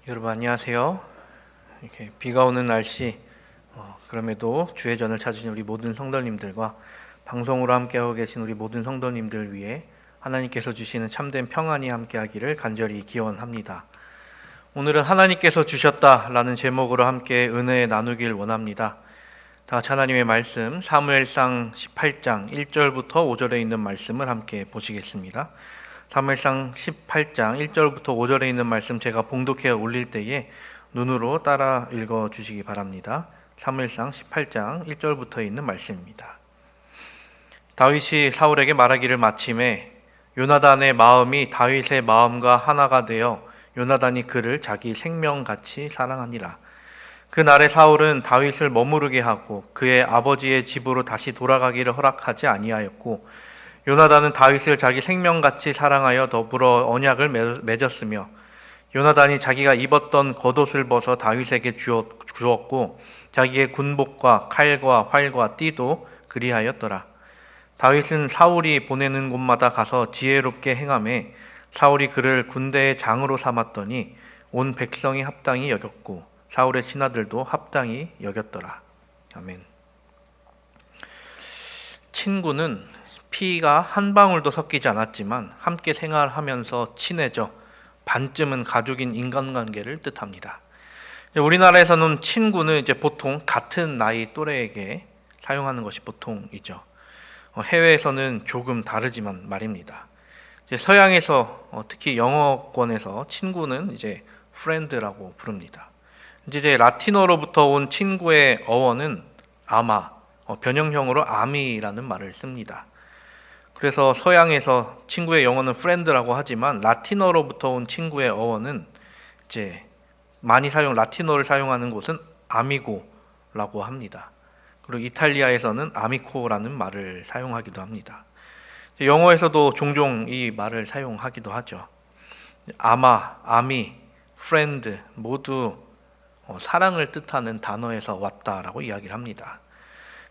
여러분 안녕하세요. 이렇게 비가 오는 날씨, 그럼에도 주의 전을 찾으신 우리 모든 성도님들과 방송으로 함께하고 계신 우리 모든 성도님들 위해 하나님께서 주시는 참된 평안이 함께하기를 간절히 기원합니다. 오늘은 하나님께서 주셨다라는 제목으로 함께 은혜 나누길 원합니다. 다 같이 하나님의 말씀 사무엘상 18장 1절부터 5절에 있는 말씀을 함께 보시겠습니다. 사무엘상 18장 1절부터 5절에 있는 말씀 제가 봉독해 올릴 때에 눈으로 따라 읽어 주시기 바랍니다. 사무엘상 18장 1절부터 있는 말씀입니다. 다윗이 사울에게 말하기를 마침에 요나단의 마음이 다윗의 마음과 하나가 되어 요나단이 그를 자기 생명같이 사랑하니라. 그날에 사울은 다윗을 머무르게 하고 그의 아버지의 집으로 다시 돌아가기를 허락하지 아니하였고 요나단은 다윗을 자기 생명같이 사랑하여 더불어 언약을 맺었으며 요나단이 자기가 입었던 겉옷을 벗어 다윗에게 주었고 자기의 군복과 칼과 활과 띠도 그리하였더라. 다윗은 사울이 보내는 곳마다 가서 지혜롭게 행하매 사울이 그를 군대의 장으로 삼았더니 온 백성이 합당히 여겼고 사울의 신하들도 합당히 여겼더라. 아멘. 친구는 피가 한 방울도 섞이지 않았지만 함께 생활하면서 친해져 반쯤은 가족인 인간관계를 뜻합니다. 우리나라에서는 친구는 이제 보통 같은 나이 또래에게 사용하는 것이 보통이죠. 해외에서는 조금 다르지만 말입니다. 이제 서양에서 특히 영어권에서 친구는 이제 friend라고 부릅니다. 이제 라틴어로부터 온 친구의 어원은 아마, 변형형으로 아미라는 말을 씁니다. 그래서 서양에서 친구의 영어는 friend라고 하지만 라틴어로부터 온 친구의 어원은 이제 많이 라틴어를 사용하는 곳은 아미고라고 합니다. 그리고 이탈리아에서는 아미코라는 말을 사용하기도 합니다. 영어에서도 종종 이 말을 사용하기도 하죠. 아마, 아미, friend 모두 사랑을 뜻하는 단어에서 왔다라고 이야기를 합니다.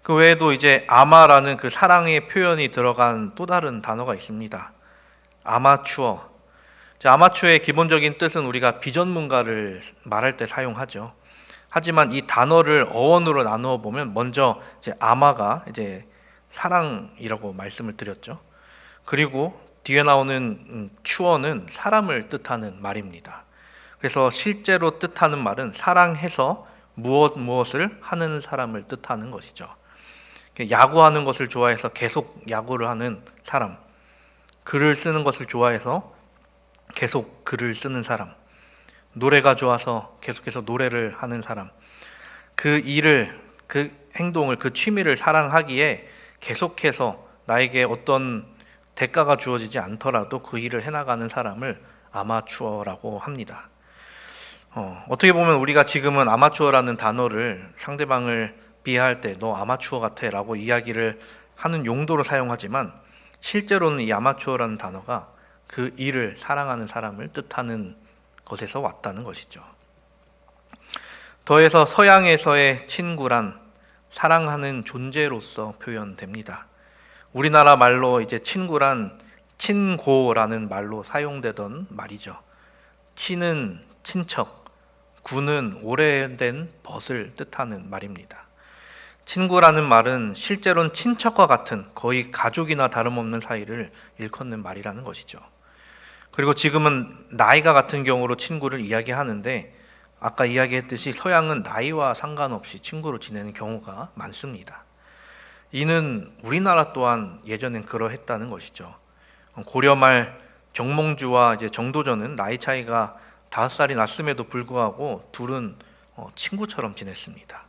그 외에도 이제 아마라는 그 사랑의 표현이 들어간 또 다른 단어가 있습니다. 아마추어. 아마추어의 기본적인 뜻은 우리가 비전문가를 말할 때 사용하죠. 하지만 이 단어를 어원으로 나누어 보면 먼저 이제 아마가 이제 사랑이라고 말씀을 드렸죠. 그리고 뒤에 나오는 추어는 사람을 뜻하는 말입니다. 그래서 실제로 뜻하는 말은 사랑해서 무엇을 하는 사람을 뜻하는 것이죠. 야구하는 것을 좋아해서 계속 야구를 하는 사람, 글을 쓰는 것을 좋아해서 계속 글을 쓰는 사람, 노래가 좋아서 계속해서 노래를 하는 사람, 그 일을, 그 행동을, 그 취미를 사랑하기에 계속해서 나에게 어떤 대가가 주어지지 않더라도 그 일을 해나가는 사람을 아마추어라고 합니다. 어떻게 보면 우리가 지금은 아마추어라는 단어를 상대방을 비하할 때 너 아마추어 같아 라고 이야기를 하는 용도로 사용하지만 실제로는 이 아마추어라는 단어가 그 일을 사랑하는 사람을 뜻하는 것에서 왔다는 것이죠. 더해서 서양에서의 친구란 사랑하는 존재로서 표현됩니다. 우리나라 말로 이제 친구란 친고라는 말로 사용되던 말이죠. 친은 친척, 구는 오래된 벗을 뜻하는 말입니다. 친구라는 말은 실제로는 친척과 같은 거의 가족이나 다름없는 사이를 일컫는 말이라는 것이죠. 그리고 지금은 나이가 같은 경우로 친구를 이야기하는데 아까 이야기했듯이 서양은 나이와 상관없이 친구로 지내는 경우가 많습니다. 이는 우리나라 또한 예전엔 그러했다는 것이죠. 고려 말 정몽주와 이제 정도전은 나이 차이가 5살이 났음에도 불구하고 둘은 친구처럼 지냈습니다.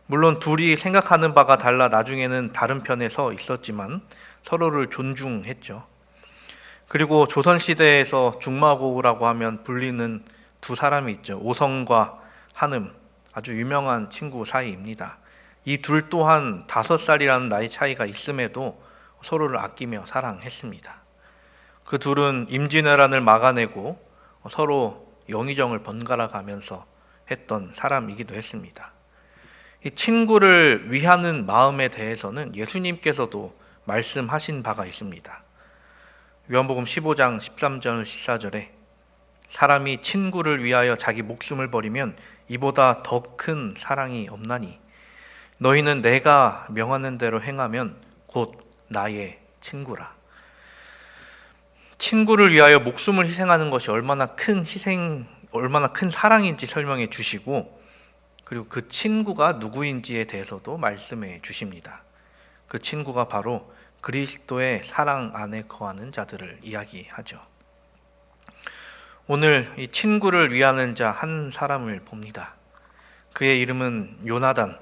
물론 둘이 생각하는 바가 달라 나중에는 다른 편에 서 있었지만 서로를 존중했죠. 그리고 조선시대에서 중마고우라고 하면 불리는 두 사람이 있죠. 오성과 한음, 아주 유명한 친구 사이입니다. 이 둘 또한 5살이라는 나이 차이가 있음에도 서로를 아끼며 사랑했습니다. 그 둘은 임진왜란을 막아내고 서로 영의정을 번갈아 가면서 했던 사람이기도 했습니다. 이 친구를 위하는 마음에 대해서는 예수님께서도 말씀하신 바가 있습니다. 요한복음 15장 13절 14절에 사람이 친구를 위하여 자기 목숨을 버리면 이보다 더 큰 사랑이 없나니 너희는 내가 명하는 대로 행하면 곧 나의 친구라. 친구를 위하여 목숨을 희생하는 것이 얼마나 큰 사랑인지 설명해 주시고, 그리고 그 친구가 누구인지에 대해서도 말씀해 주십니다. 그 친구가 바로 그리스도의 사랑 안에 거하는 자들을 이야기하죠. 오늘 이 친구를 위하는 자 한 사람을 봅니다. 그의 이름은 요나단.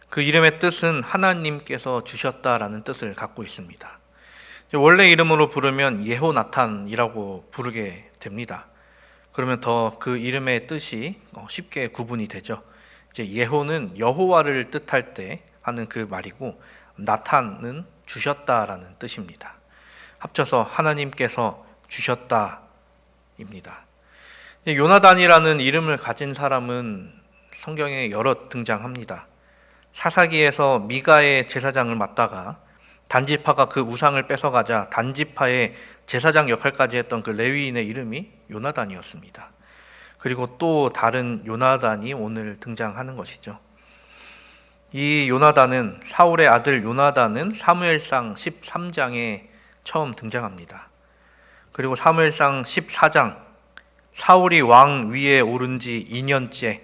그 이름의 뜻은 하나님께서 주셨다라는 뜻을 갖고 있습니다. 원래 이름으로 부르면 예호나탄이라고 부르게 됩니다. 그러면 더 그 이름의 뜻이 쉽게 구분이 되죠. 이제 예호는 여호와를 뜻할 때 하는 그 말이고, 나탄은 주셨다라는 뜻입니다. 합쳐서 하나님께서 주셨다입니다. 요나단이라는 이름을 가진 사람은 성경에 여러 등장합니다. 사사기에서 미가의 제사장을 맡다가 단지파가 그 우상을 뺏어가자 단지파의 제사장 역할까지 했던 그 레위인의 이름이 요나단이었습니다. 그리고 또 다른 요나단이 오늘 등장하는 것이죠. 이 요나단은, 사울의 아들 요나단은 사무엘상 13장에 처음 등장합니다. 그리고 사무엘상 14장, 사울이 왕 위에 오른 지 2년째,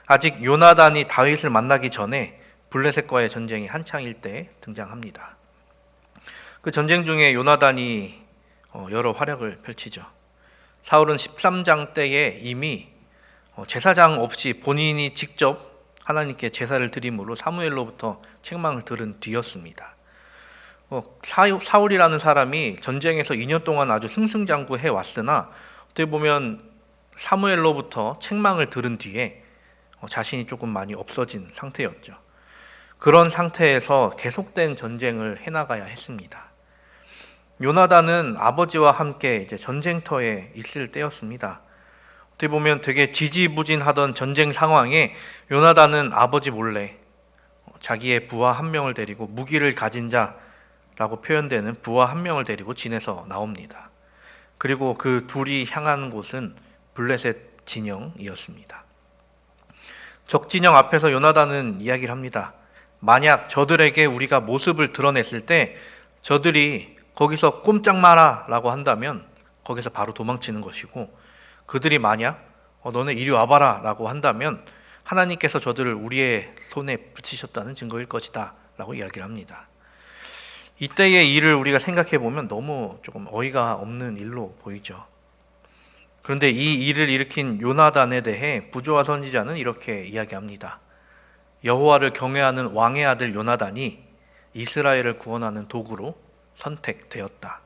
아직 요나단이 다윗을 만나기 전에 블레셋과의 전쟁이 한창일 때 등장합니다. 그 전쟁 중에 요나단이 여러 활약을 펼치죠. 사울은 13장 때에 이미 제사장 없이 본인이 직접 하나님께 제사를 드림으로 사무엘로부터 책망을 들은 뒤였습니다. 사울이라는 사람이 전쟁에서 2년 동안 아주 승승장구해 왔으나 어떻게 보면 사무엘로부터 책망을 들은 뒤에 자신이 조금 많이 없어진 상태였죠. 그런 상태에서 계속된 전쟁을 해나가야 했습니다. 요나단은 아버지와 함께 이제 전쟁터에 있을 때였습니다. 어떻게 보면 되게 지지부진하던 전쟁 상황에 요나단은 아버지 몰래 자기의 부하 한 명을 데리고, 무기를 가진 자라고 표현되는 부하 한 명을 데리고 진에서 나옵니다. 그리고 그 둘이 향한 곳은 블레셋 진영이었습니다. 적진영 앞에서 요나단은 이야기를 합니다. 만약 저들에게 우리가 모습을 드러냈을 때 저들이 거기서 꼼짝 마라 라고 한다면 거기서 바로 도망치는 것이고, 그들이 만약 너네 이리 와봐라 라고 한다면 하나님께서 저들을 우리의 손에 붙이셨다는 증거일 것이다 라고 이야기를 합니다. 이때의 일을 우리가 생각해 보면 너무 조금 어이가 없는 일로 보이죠. 그런데 이 일을 일으킨 요나단에 대해 부조와 선지자는 이렇게 이야기합니다. 여호와를 경외하는 왕의 아들 요나단이 이스라엘을 구원하는 도구로 선택되었다.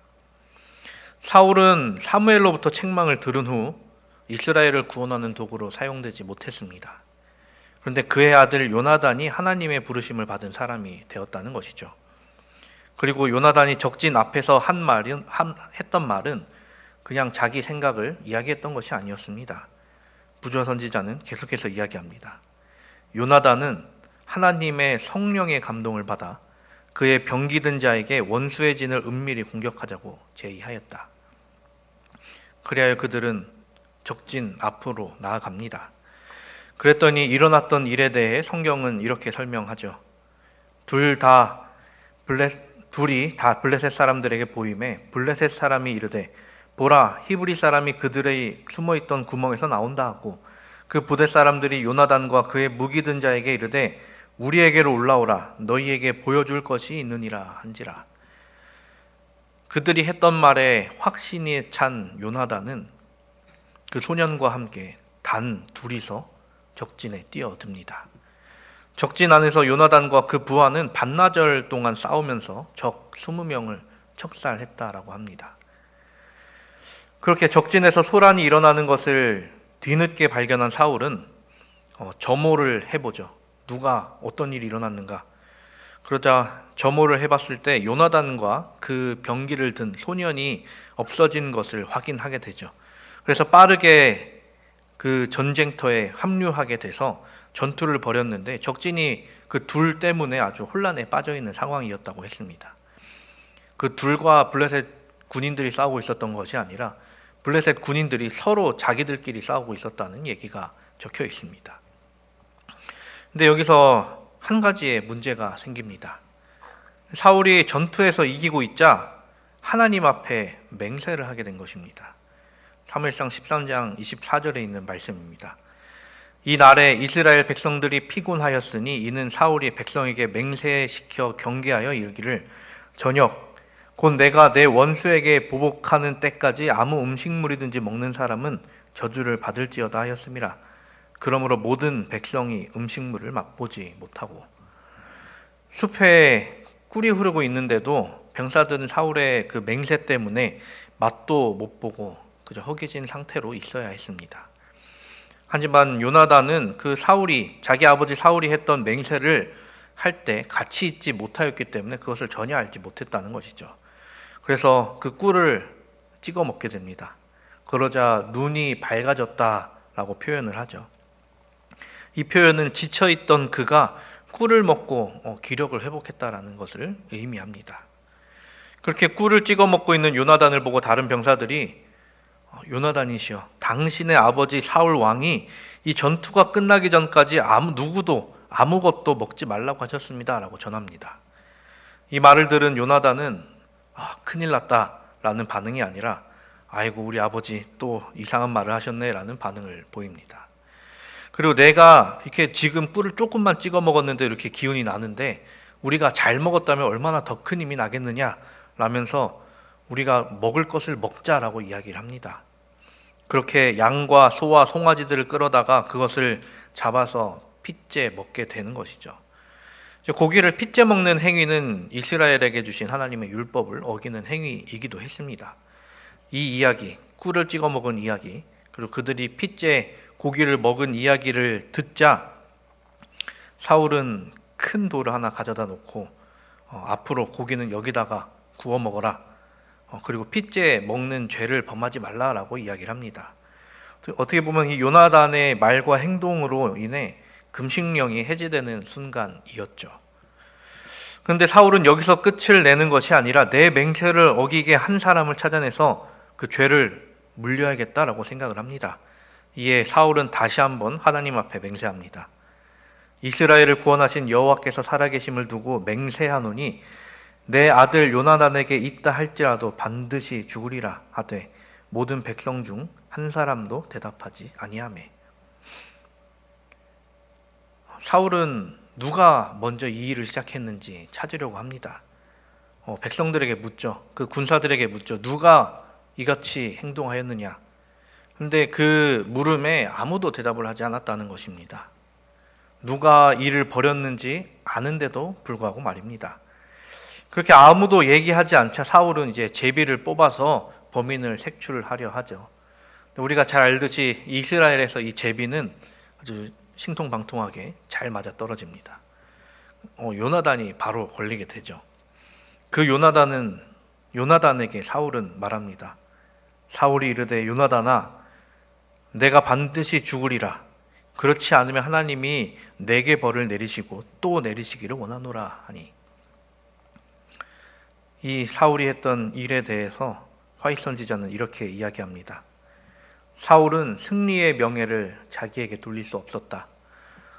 사울은 사무엘로부터 책망을 들은 후 이스라엘을 구원하는 도구로 사용되지 못했습니다. 그런데 그의 아들 요나단이 하나님의 부르심을 받은 사람이 되었다는 것이죠. 그리고 요나단이 적진 앞에서 했던 말은 그냥 자기 생각을 이야기했던 것이 아니었습니다. 부조와 선지자는 계속해서 이야기합니다. 요나단은 하나님의 성령의 감동을 받아 그의 병기든 자에게 원수의 진을 은밀히 공격하자고 제의하였다. 그리하여 그들은 적진 앞으로 나아갑니다. 그랬더니 일어났던 일에 대해 성경은 이렇게 설명하죠. 둘이 다 블레셋 사람들에게 보임에 블레셋 사람이 이르되 보라, 히브리 사람이 그들의 숨어있던 구멍에서 나온다 하고, 그 부대 사람들이 요나단과 그의 무기든 자에게 이르되 우리에게로 올라오라, 너희에게 보여줄 것이 있느니라 한지라. 그들이 했던 말에 확신이 찬 요나단은 그 소년과 함께 단 둘이서 적진에 뛰어듭니다. 적진 안에서 요나단과 그 부하는 반나절 동안 싸우면서 적 20명을 척살했다라고 합니다. 그렇게 적진에서 소란이 일어나는 것을 뒤늦게 발견한 사울은 점호를 해보죠. 누가 어떤 일이 일어났는가. 그러자 점호를 해봤을 때 요나단과 그 병기를 든 소년이 없어진 것을 확인하게 되죠. 그래서 빠르게 그 전쟁터에 합류하게 돼서 전투를 벌였는데 적진이 그 둘 때문에 아주 혼란에 빠져있는 상황이었다고 했습니다. 그 둘과 블레셋 군인들이 싸우고 있었던 것이 아니라 블레셋 군인들이 서로 자기들끼리 싸우고 있었다는 얘기가 적혀 있습니다. 근데 여기서 한 가지의 문제가 생깁니다. 사울이 전투에서 이기고 있자 하나님 앞에 맹세를 하게 된 것입니다. 사무엘상 13장 24절에 있는 말씀입니다. 이 날에 이스라엘 백성들이 피곤하였으니 이는 사울이 백성에게 맹세시켜 경계하여 이르기를 저녁 곧 내가 내 원수에게 보복하는 때까지 아무 음식물이든지 먹는 사람은 저주를 받을지어다 하였음이라. 그러므로 모든 백성이 음식물을 맛보지 못하고. 숲에 꿀이 흐르고 있는데도 병사들은 사울의 그 맹세 때문에 맛도 못 보고 그저 허기진 상태로 있어야 했습니다. 하지만 요나단은 그 사울이 자기 아버지 사울이 했던 맹세를 할 때 같이 있지 못하였기 때문에 그것을 전혀 알지 못했다는 것이죠. 그래서 그 꿀을 찍어 먹게 됩니다. 그러자 눈이 밝아졌다라고 표현을 하죠. 이 표현은 지쳐있던 그가 꿀을 먹고 기력을 회복했다라는 것을 의미합니다. 그렇게 꿀을 찍어 먹고 있는 요나단을 보고 다른 병사들이 요나단이시여, 당신의 아버지 사울 왕이 이 전투가 끝나기 전까지 누구도 아무것도 먹지 말라고 하셨습니다 라고 전합니다. 이 말을 들은 요나단은 큰일 났다 라는 반응이 아니라 아이고 우리 아버지 또 이상한 말을 하셨네 라는 반응을 보입니다. 그리고 내가 이렇게 지금 꿀을 조금만 찍어 먹었는데 이렇게 기운이 나는데 우리가 잘 먹었다면 얼마나 더 큰 힘이 나겠느냐 라면서 우리가 먹을 것을 먹자라고 이야기를 합니다. 그렇게 양과 소와 송아지들을 끌어다가 그것을 잡아서 핏째 먹게 되는 것이죠. 고기를 핏째 먹는 행위는 이스라엘에게 주신 하나님의 율법을 어기는 행위이기도 했습니다. 이 이야기, 꿀을 찍어 먹은 이야기, 그리고 그들이 핏째 고기를 먹은 이야기를 듣자 사울은 큰 돌을 하나 가져다 놓고 앞으로 고기는 여기다가 구워 먹어라. 그리고 핏째 먹는 죄를 범하지 말라라고 이야기를 합니다. 어떻게 보면 이 요나단의 말과 행동으로 인해 금식령이 해제되는 순간이었죠. 그런데 사울은 여기서 끝을 내는 것이 아니라 내 맹세를 어기게 한 사람을 찾아내서 그 죄를 물려야겠다라고 생각을 합니다. 이에 사울은 다시 한번 하나님 앞에 맹세합니다. 이스라엘을 구원하신 여호와께서 살아계심을 두고 맹세하노니 내 아들 요나단에게 있다 할지라도 반드시 죽으리라 하되 모든 백성 중 한 사람도 대답하지 아니하매. 사울은 누가 먼저 이 일을 시작했는지 찾으려고 합니다. 백성들에게 묻죠. 그 군사들에게 묻죠. 누가 이같이 행동하였느냐. 그런데 그 물음에 아무도 대답을 하지 않았다는 것입니다. 누가 이를 벌였는지 아는데도 불구하고 말입니다. 그렇게 아무도 얘기하지 않자 사울은 이제 제비를 뽑아서 범인을 색출하려 하죠. 우리가 잘 알듯이 이스라엘에서 이 제비는 아주 신통방통하게 잘 맞아 떨어집니다. 요나단이 바로 걸리게 되죠. 그 요나단에게 사울은 말합니다. 사울이 이르되 요나단아 내가 반드시 죽으리라. 그렇지 않으면 하나님이 내게 벌을 내리시고 또 내리시기를 원하노라 하니. 이 사울이 했던 일에 대해서 화이 선지자는 이렇게 이야기합니다. 사울은 승리의 명예를 자기에게 돌릴 수 없었다.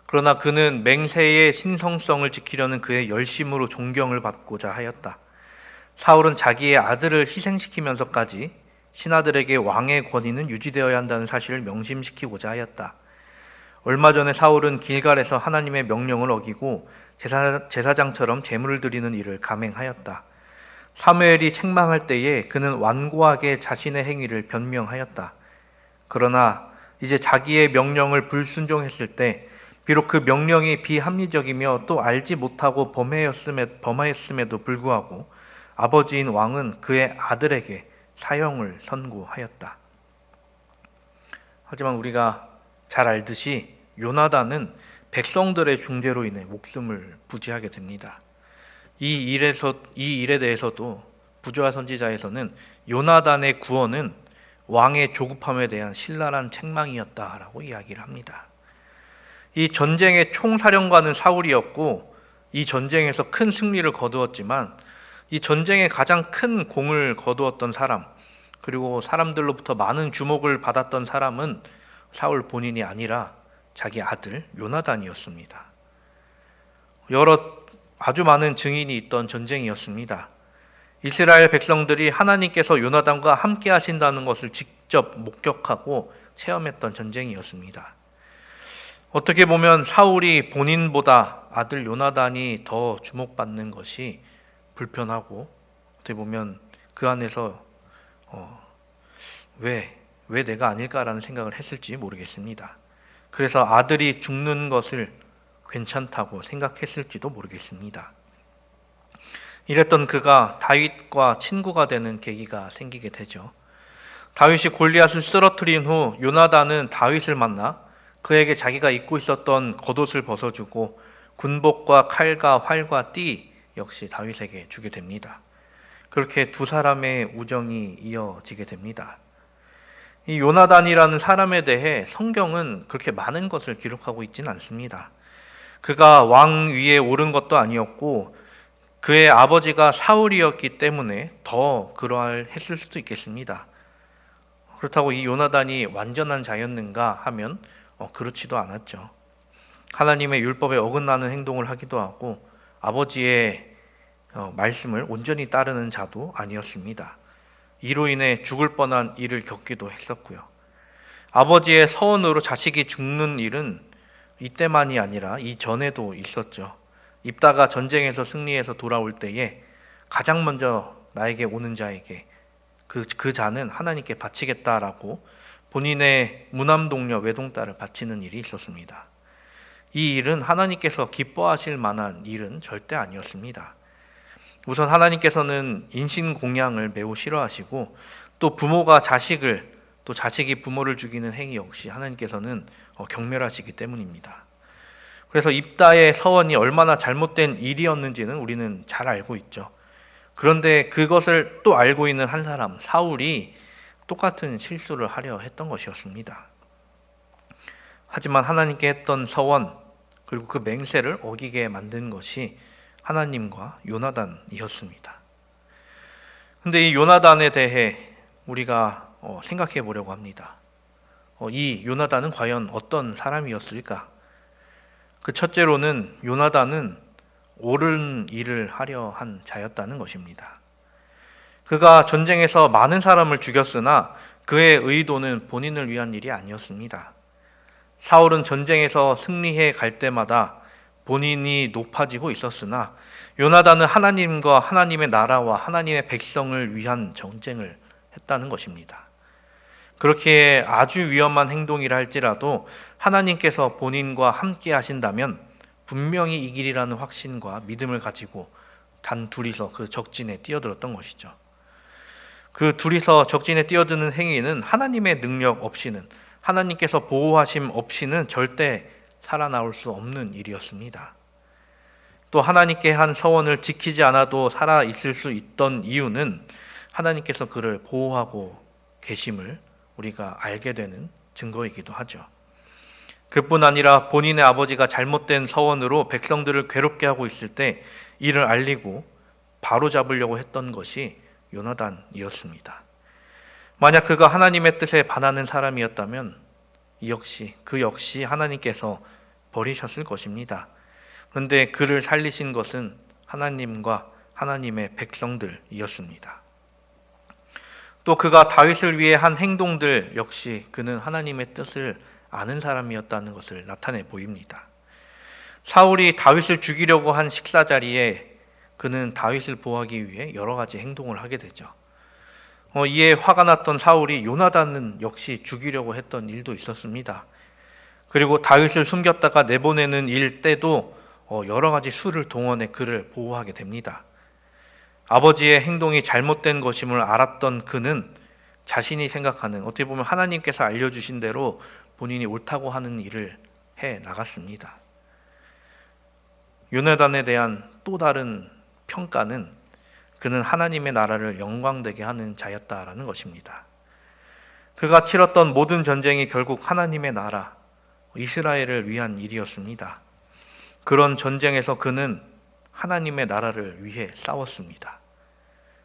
그러나 그는 맹세의 신성성을 지키려는 그의 열심으로 존경을 받고자 하였다. 사울은 자기의 아들을 희생시키면서까지 신하들에게 왕의 권위는 유지되어야 한다는 사실을 명심시키고자 하였다. 얼마 전에 사울은 길갈에서 하나님의 명령을 어기고 제사장처럼 제물을 드리는 일을 감행하였다. 사무엘이 책망할 때에 그는 완고하게 자신의 행위를 변명하였다. 그러나 이제 자기의 명령을 불순종했을 때 비록 그 명령이 비합리적이며 또 알지 못하고 범하였음에도 불구하고 아버지인 왕은 그의 아들에게 사형을 선고하였다. 하지만 우리가 잘 알듯이 요나단은 백성들의 중재로 인해 목숨을 부지하게 됩니다. 이 일에 대해서도 부조화 선지자에서는 요나단의 구원은 왕의 조급함에 대한 신랄한 책망이었다라고 이야기를 합니다. 이 전쟁의 총사령관은 사울이었고 이 전쟁에서 큰 승리를 거두었지만 이 전쟁에 가장 큰 공을 거두었던 사람, 그리고 사람들로부터 많은 주목을 받았던 사람은 사울 본인이 아니라 자기 아들 요나단이었습니다. 아주 많은 증인이 있던 전쟁이었습니다. 이스라엘 백성들이 하나님께서 요나단과 함께 하신다는 것을 직접 목격하고 체험했던 전쟁이었습니다. 어떻게 보면 사울이 본인보다 아들 요나단이 더 주목받는 것이 불편하고, 어떻게 보면 그 안에서 왜 내가 아닐까라는 생각을 했을지 모르겠습니다. 그래서 아들이 죽는 것을 괜찮다고 생각했을지도 모르겠습니다. 이랬던 그가 다윗과 친구가 되는 계기가 생기게 되죠. 다윗이 골리앗을 쓰러뜨린 후 요나단은 다윗을 만나 그에게 자기가 입고 있었던 겉옷을 벗어주고 군복과 칼과 활과 띠 역시 다윗에게 주게 됩니다. 그렇게 두 사람의 우정이 이어지게 됩니다. 이 요나단이라는 사람에 대해 성경은 그렇게 많은 것을 기록하고 있지는 않습니다. 그가 왕 위에 오른 것도 아니었고 그의 아버지가 사울이었기 때문에 더 그러했을 수도 있겠습니다. 그렇다고 이 요나단이 완전한 자였는가 하면 그렇지도 않았죠. 하나님의 율법에 어긋나는 행동을 하기도 하고 아버지의 말씀을 온전히 따르는 자도 아니었습니다. 이로 인해 죽을 뻔한 일을 겪기도 했었고요. 아버지의 서원으로 자식이 죽는 일은 이때만이 아니라 이전에도 있었죠. 입다가 전쟁에서 승리해서 돌아올 때에 가장 먼저 나에게 오는 자에게 그 자는 하나님께 바치겠다라고 본인의 무남동녀 외동딸을 바치는 일이 있었습니다. 이 일은 하나님께서 기뻐하실 만한 일은 절대 아니었습니다. 우선 하나님께서는 인신공양을 매우 싫어하시고 또 부모가 자식을 또 자식이 부모를 죽이는 행위 역시 하나님께서는 경멸하시기 때문입니다. 그래서 입다의 서원이 얼마나 잘못된 일이었는지는 우리는 잘 알고 있죠. 그런데 그것을 또 알고 있는 한 사람, 사울이 똑같은 실수를 하려 했던 것이었습니다. 하지만 하나님께 했던 서원 그리고 그 맹세를 어기게 만든 것이 하나님과 요나단이었습니다. 근데 이 요나단에 대해 우리가 생각해 보려고 합니다. 이 요나단은 과연 어떤 사람이었을까? 그 첫째로는 요나단은 옳은 일을 하려 한 자였다는 것입니다. 그가 전쟁에서 많은 사람을 죽였으나 그의 의도는 본인을 위한 일이 아니었습니다. 사울은 전쟁에서 승리해 갈 때마다 본인이 높아지고 있었으나 요나단은 하나님과 하나님의 나라와 하나님의 백성을 위한 전쟁을 했다는 것입니다. 그렇게 아주 위험한 행동이라 할지라도 하나님께서 본인과 함께 하신다면 분명히 이기리라는 확신과 믿음을 가지고 단 둘이서 그 적진에 뛰어들었던 것이죠. 그 둘이서 적진에 뛰어드는 행위는 하나님의 능력 없이는, 하나님께서 보호하심 없이는 절대 살아나올 수 없는 일이었습니다. 또 하나님께 한 서원을 지키지 않아도 살아 있을 수 있던 이유는 하나님께서 그를 보호하고 계심을 우리가 알게 되는 증거이기도 하죠. 그뿐 아니라 본인의 아버지가 잘못된 서원으로 백성들을 괴롭게 하고 있을 때 이를 알리고 바로잡으려고 했던 것이 요나단이었습니다. 만약 그가 하나님의 뜻에 반하는 사람이었다면 그 역시 하나님께서 버리셨을 것입니다. 그런데 그를 살리신 것은 하나님과 하나님의 백성들이었습니다. 또 그가 다윗을 위해 한 행동들 역시 그는 하나님의 뜻을 아는 사람이었다는 것을 나타내 보입니다. 사울이 다윗을 죽이려고 한 식사 자리에 그는 다윗을 보호하기 위해 여러 가지 행동을 하게 되죠. 이에 화가 났던 사울이 요나단은 역시 죽이려고 했던 일도 있었습니다. 그리고 다윗을 숨겼다가 내보내는 일 때도 여러 가지 수를 동원해 그를 보호하게 됩니다. 아버지의 행동이 잘못된 것임을 알았던 그는 자신이 생각하는, 어떻게 보면 하나님께서 알려주신 대로 본인이 옳다고 하는 일을 해 나갔습니다. 요나단에 대한 또 다른 평가는 그는 하나님의 나라를 영광되게 하는 자였다라는 것입니다. 그가 치렀던 모든 전쟁이 결국 하나님의 나라, 이스라엘을 위한 일이었습니다. 그런 전쟁에서 그는 하나님의 나라를 위해 싸웠습니다.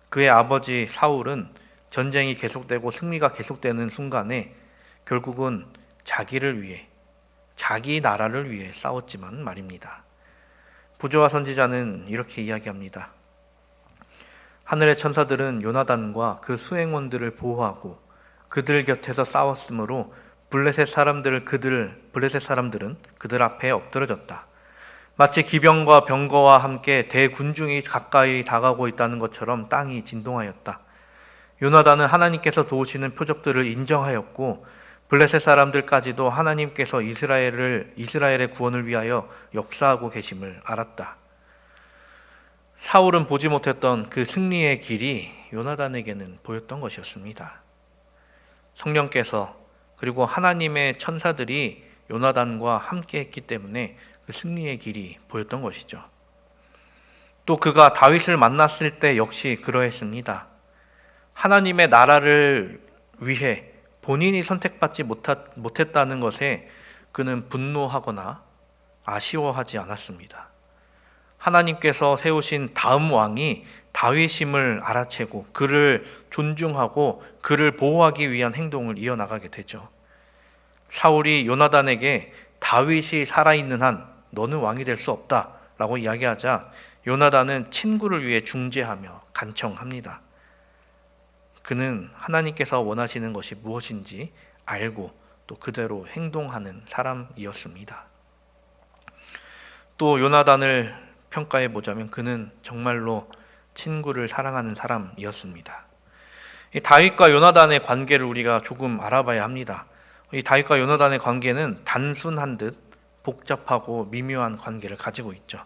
그의 아버지 사울은 전쟁이 계속되고 승리가 계속되는 순간에 결국은 자기를 위해, 자기 나라를 위해 싸웠지만 말입니다. 부조와 선지자는 이렇게 이야기합니다. 하늘의 천사들은 요나단과 그 수행원들을 보호하고 그들 곁에서 싸웠으므로 블레셋 사람들은 그들 앞에 엎드러졌다. 마치 기병과 병거와 함께 대군중이 가까이 다가오고 있다는 것처럼 땅이 진동하였다. 요나단은 하나님께서 도우시는 표적들을 인정하였고 블레셋 사람들까지도 하나님께서 이스라엘의 구원을 위하여 역사하고 계심을 알았다. 사울은 보지 못했던 그 승리의 길이 요나단에게는 보였던 것이었습니다. 성령께서 그리고 하나님의 천사들이 요나단과 함께 했기 때문에 그 승리의 길이 보였던 것이죠. 또 그가 다윗을 만났을 때 역시 그러했습니다. 하나님의 나라를 위해 본인이 선택받지 못했다는 것에 그는 분노하거나 아쉬워하지 않았습니다. 하나님께서 세우신 다음 왕이 다윗임을 알아채고 그를 존중하고 그를 보호하기 위한 행동을 이어나가게 되죠. 사울이 요나단에게 다윗이 살아있는 한 너는 왕이 될 수 없다 라고 이야기하자 요나단은 친구를 위해 중재하며 간청합니다. 그는 하나님께서 원하시는 것이 무엇인지 알고 또 그대로 행동하는 사람이었습니다. 또 요나단을 평가해 보자면 그는 정말로 친구를 사랑하는 사람이었습니다. 이 다윗과 요나단의 관계를 우리가 조금 알아봐야 합니다. 이 다윗과 요나단의 관계는 단순한 듯 복잡하고 미묘한 관계를 가지고 있죠.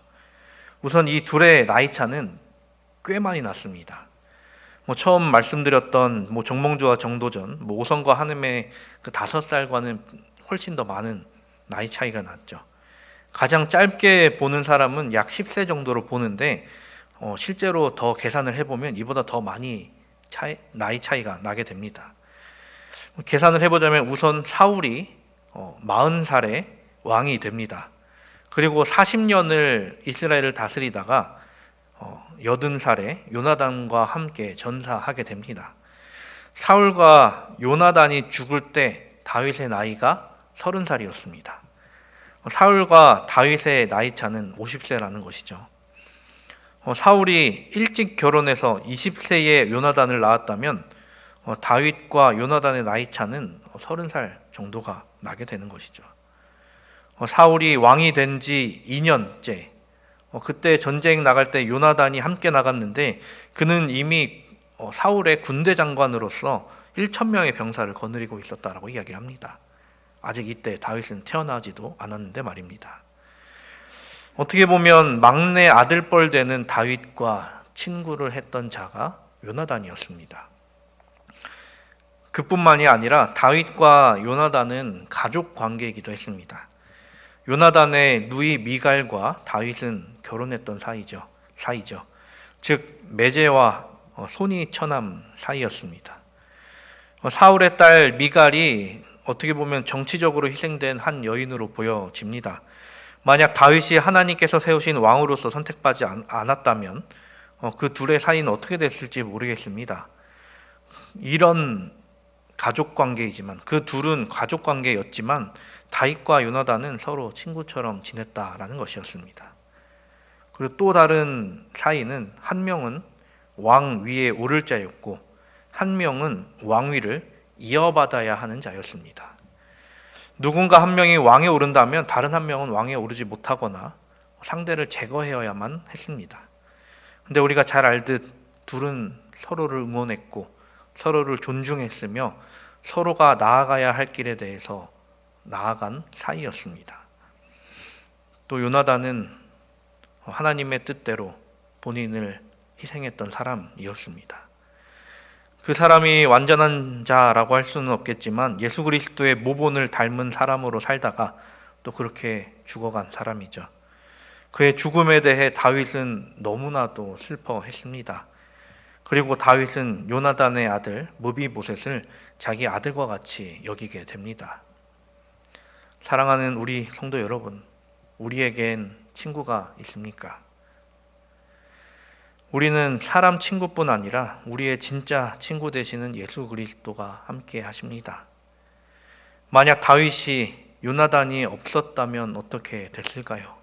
우선 이 둘의 나이 차는 꽤 많이 났습니다. 처음 말씀드렸던 정몽주와 정도전, 오선과 한음의 그 5살과는 훨씬 더 많은 나이 차이가 났죠. 가장 짧게 보는 사람은 약 10세 정도로 보는데 실제로 더 계산을 해보면 이보다 더 많이 나이 차이가 나게 됩니다. 계산을 해보자면 우선 사울이 40살에 왕이 됩니다. 그리고 40년을 이스라엘을 다스리다가 80살에 요나단과 함께 전사하게 됩니다. 사울과 요나단이 죽을 때 다윗의 나이가 30살이었습니다. 사울과 다윗의 나이 차는 50세라는 것이죠. 사울이 일찍 결혼해서 20세에 요나단을 낳았다면 다윗과 요나단의 나이 차는 30살 정도가 나게 되는 것이죠. 사울이 왕이 된 지 2년째, 그때 전쟁 나갈 때 요나단이 함께 나갔는데 그는 이미 사울의 군대 장관으로서 1,000명의 병사를 거느리고 있었다라고 이야기를 합니다. 아직 이때 다윗은 태어나지도 않았는데 말입니다. 어떻게 보면 막내 아들뻘 되는 다윗과 친구를 했던 자가 요나단이었습니다. 그뿐만이 아니라 다윗과 요나단은 가족 관계이기도 했습니다. 요나단의 누이 미갈과 다윗은 결혼했던 사이죠. 즉 메제와 손이 처남 사이였습니다. 사울의 딸 미갈이 어떻게 보면 정치적으로 희생된 한 여인으로 보여집니다. 만약 다윗이 하나님께서 세우신 왕으로서 선택받지 않았다면 그 둘의 사이는 어떻게 됐을지 모르겠습니다. 이런 가족관계이지만 그 둘은 가족관계였지만 다윗과 요나단은 서로 친구처럼 지냈다라는 것이었습니다. 그리고 또 다른 사이는 한 명은 왕 위에 오를 자였고 한 명은 왕위를 이어받아야 하는 자였습니다. 누군가 한 명이 왕에 오른다면 다른 한 명은 왕에 오르지 못하거나 상대를 제거해야만 했습니다. 근데 우리가 잘 알듯 둘은 서로를 응원했고 서로를 존중했으며 서로가 나아가야 할 길에 대해서 나아간 사이였습니다. 또 요나단은 하나님의 뜻대로 본인을 희생했던 사람이었습니다. 그 사람이 완전한 자라고 할 수는 없겠지만 예수 그리스도의 모본을 닮은 사람으로 살다가 또 그렇게 죽어간 사람이죠. 그의 죽음에 대해 다윗은 너무나도 슬퍼했습니다. 그리고 다윗은 요나단의 아들 무비보셋을 자기 아들과 같이 여기게 됩니다. 사랑하는 우리 성도 여러분, 우리에겐 친구가 있습니까? 우리는 사람 친구뿐 아니라 우리의 진짜 친구 되시는 예수 그리스도가 함께 하십니다. 만약 다윗이 요나단이 없었다면 어떻게 됐을까요?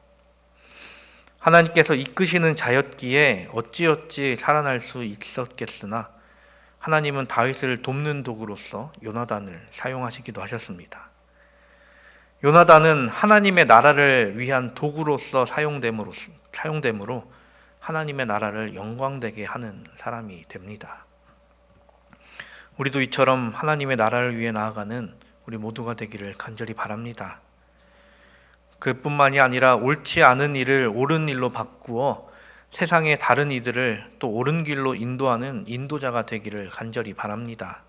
하나님께서 이끄시는 자였기에 어찌어찌 살아날 수 있었겠으나 하나님은 다윗을 돕는 도구로서 요나단을 사용하시기도 하셨습니다. 요나단은 하나님의 나라를 위한 도구로서 사용됨으로 하나님의 나라를 영광되게 하는 사람이 됩니다. 우리도 이처럼 하나님의 나라를 위해 나아가는 우리 모두가 되기를 간절히 바랍니다. 그뿐만이 아니라 옳지 않은 일을 옳은 일로 바꾸어 세상의 다른 이들을 또 옳은 길로 인도하는 인도자가 되기를 간절히 바랍니다.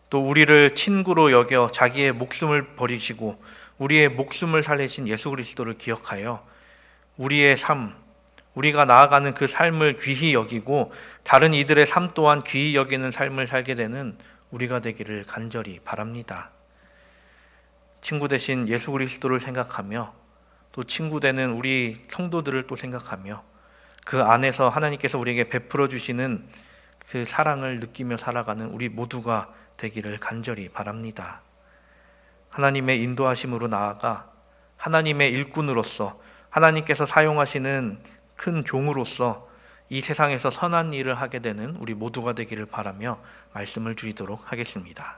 또 우리를 친구로 여겨 자기의 목숨을 버리시고 우리의 목숨을 살리신 예수 그리스도를 기억하여 우리의 삶, 우리가 나아가는 그 삶을 귀히 여기고 다른 이들의 삶 또한 귀히 여기는 삶을 살게 되는 우리가 되기를 간절히 바랍니다. 친구 되신 예수 그리스도를 생각하며 또 친구 되는 우리 성도들을 또 생각하며 그 안에서 하나님께서 우리에게 베풀어 주시는 그 사랑을 느끼며 살아가는 우리 모두가 되기를 간절히 바랍니다. 하나님의 인도하심으로 나아가 하나님의 일꾼으로서 하나님께서 사용하시는 큰 종으로서 이 세상에서 선한 일을 하게 되는 우리 모두가 되기를 바라며 말씀을 드리도록 하겠습니다.